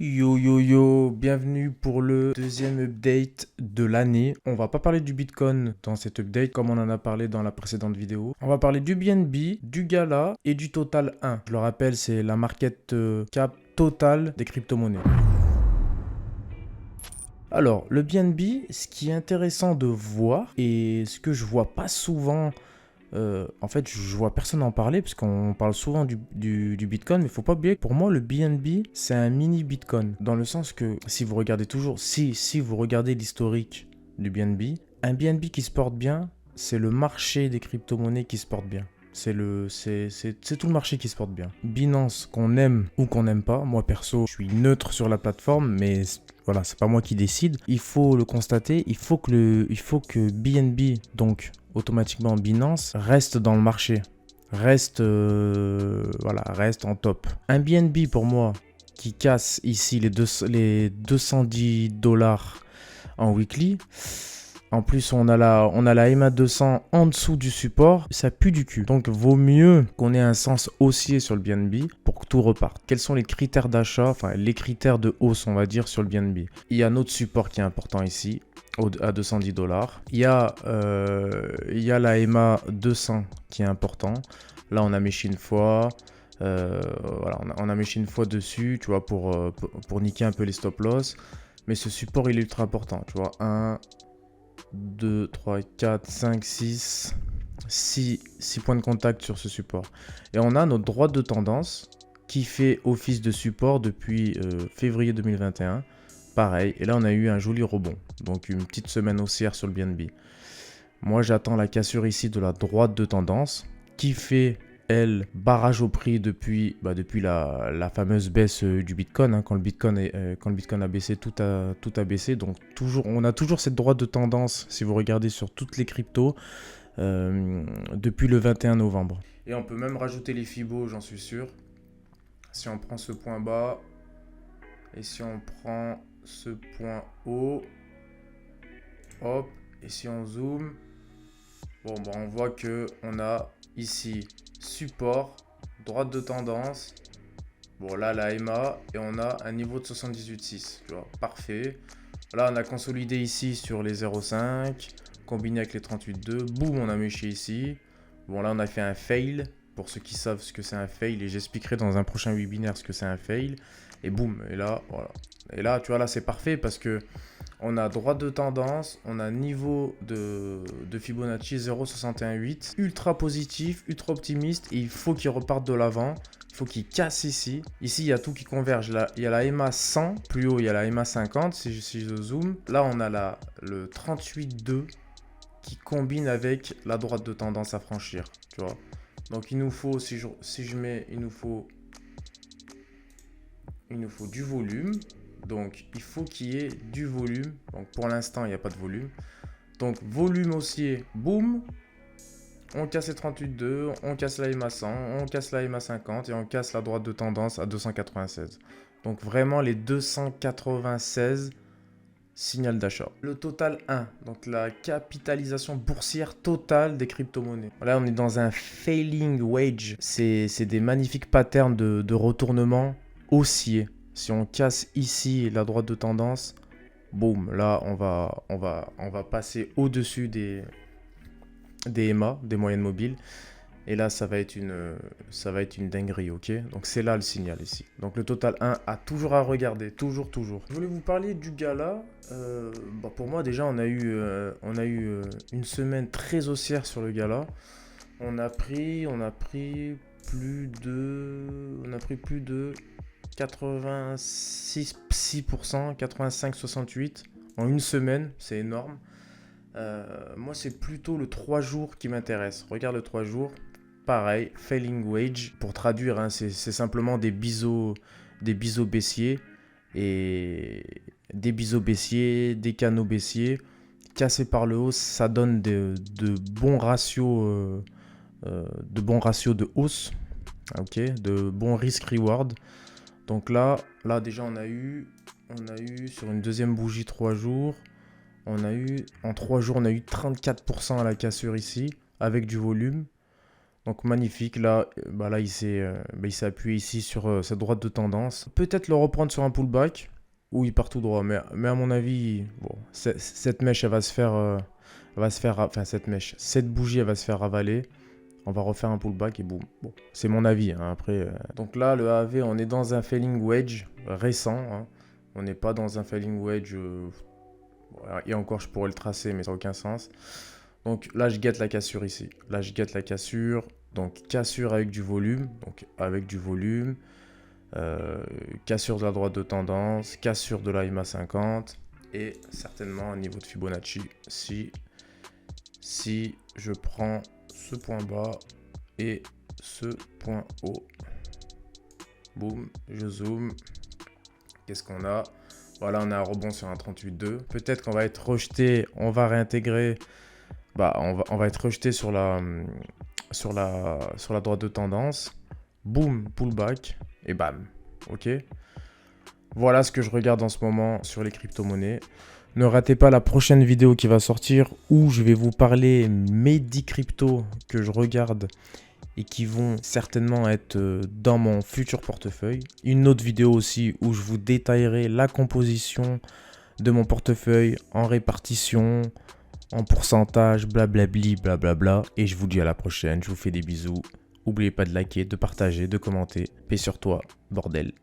Yo yo yo, bienvenue pour le deuxième update de l'année. On va pas parler du Bitcoin dans cet update comme on en a parlé dans la précédente vidéo. On va parler du BNB, du Gala et du Total 1. Je le rappelle, c'est la market cap totale des crypto-monnaies. Alors, le BNB, ce qui est intéressant de voir et ce que je vois pas souvent. En fait, je vois personne en parler parce qu'on parle souvent du Bitcoin, mais il faut pas oublier que pour moi, le BNB, c'est un mini Bitcoin. Dans le sens que si vous regardez toujours, si vous regardez l'historique du BNB, un BNB qui se porte bien, c'est le marché des crypto-monnaies qui se porte bien. C'est tout le marché qui se porte bien. Binance, qu'on aime ou qu'on n'aime pas, moi perso, je suis neutre sur la plateforme, mais voilà, c'est pas moi qui décide. Il faut le constater, il faut que BNB, donc automatiquement Binance, reste dans le marché. Reste en top. Un BNB pour moi qui casse ici les 210 dollars en weekly. En plus, on a la EMA 200 en dessous du support. Ça pue du cul. Donc, vaut mieux qu'on ait un sens haussier sur le BNB pour que tout reparte. Quels sont les critères d'achat, enfin les critères de hausse, on va dire, sur le BNB? Il y a notre support qui est important ici, à 210 dollars. Il y a la EMA 200 qui est important. Là, on a mes Chine fois. Voilà, on a mes Chine fois dessus, tu vois, pour niquer un peu les stop loss. Mais ce support, il est ultra important, tu vois. 2, 3, 4, 5, 6 points de contact sur ce support. Et on a notre droite de tendance qui fait office de support depuis février 2021. Pareil, et là on a eu un joli rebond. Donc une petite semaine haussière sur le BNB. Moi j'attends la cassure ici de la droite de tendance qui fait, elle, barrage au prix depuis la fameuse baisse du Bitcoin. Quand le Bitcoin a baissé, tout a baissé. Donc on a toujours cette droite de tendance, si vous regardez sur toutes les cryptos, depuis le 21 novembre. Et on peut même rajouter les Fibos, j'en suis sûr. Si on prend ce point bas, et si on prend ce point haut, hop, et si on zoome, bon, on voit que on a ici support, droite de tendance, bon là la EMA, et on a un niveau de 78,6, tu vois, parfait. Là on a consolidé ici sur les 0,5, combiné avec les 38,2, boum, on a méché ici. Bon là on a fait un fail, pour ceux qui savent ce que c'est un fail, et j'expliquerai dans un prochain webinaire ce que c'est un fail. Et boum, et là, voilà. Et là, tu vois, là c'est parfait parce que on a droite de tendance, on a niveau de Fibonacci 0,618, ultra positif, ultra optimiste, et il faut qu'il reparte de l'avant, il faut qu'il casse ici. Ici, il y a tout qui converge. Là, il y a la EMA 100, plus haut, il y a la EMA 50, si je zoome. Là, on a le 38,2 qui combine avec la droite de tendance à franchir, tu vois. Donc, il nous faut, si je mets, il nous faut du volume. Donc, il faut qu'il y ait du volume. Donc, pour l'instant, il n'y a pas de volume. Donc, volume haussier, boum. On casse les 38,2, on casse la EMA 100, on casse la EMA 50 et on casse la droite de tendance à 296. Donc, vraiment, les 296 signal d'achat. Le total 1, donc la capitalisation boursière totale des crypto-monnaies. Là, on est dans un failing wedge. C'est des magnifiques patterns de retournement haussier. Si on casse ici la droite de tendance, boum, là on va passer au-dessus des EMA, des moyennes mobiles. Et là ça va être une dinguerie, ok? Donc c'est là le signal ici. Donc le total 1 a toujours à regarder, toujours. Je voulais vous parler du gala. Pour moi déjà on a eu une semaine très haussière sur le gala. On a pris plus de 86%, 85-68 en une semaine, c'est énorme. Moi, c'est plutôt le 3 jours qui m'intéresse. Regarde le 3 jours, pareil, failing wage. Pour traduire, hein, c'est simplement des biseaux baissiers et des canaux baissiers cassés par le haut. Ça donne de bons ratios, de hausse, ok, de bons risk-reward. Donc là déjà on a eu sur une deuxième bougie 3 jours, en 3 jours on a eu 34% à la cassure ici, avec du volume. Donc magnifique, là, là il s'est appuyé ici sur sa droite de tendance. Peut-être le reprendre sur un pullback, ou il part tout droit, mais à mon avis, bon, cette mèche, enfin cette mèche, cette bougie, elle va se faire ravaler. On va refaire un pullback et boum. Bon, c'est mon avis, hein, après. Donc là, le AV, on est dans un falling wedge récent, hein. On n'est pas dans un falling wedge... et encore, je pourrais le tracer, mais ça n'a aucun sens. Donc là, je guette la cassure ici. Là, je guette la cassure. Donc cassure avec du volume. Donc avec du volume. Cassure de la droite de tendance. Cassure de la EMA 50. Et certainement un niveau de Fibonacci. Si je prends ce point bas et ce point haut. Boum, je zoome. Qu'est-ce qu'on a? Voilà, on a un rebond sur un 38,2. Peut-être qu'on va être rejeté. On va réintégrer... on va être rejeté sur la droite de tendance. Boom, pullback. Et bam. Ok. Voilà ce que je regarde en ce moment sur les crypto-monnaies. Ne ratez pas la prochaine vidéo qui va sortir où je vais vous parler mes 10 cryptos que je regarde et qui vont certainement être dans mon futur portefeuille. Une autre vidéo aussi où je vous détaillerai la composition de mon portefeuille en répartition, en pourcentage, blablabli, blablabla. Et je vous dis à la prochaine, je vous fais des bisous. N'oubliez pas de liker, de partager, de commenter. Paix sur toi, bordel.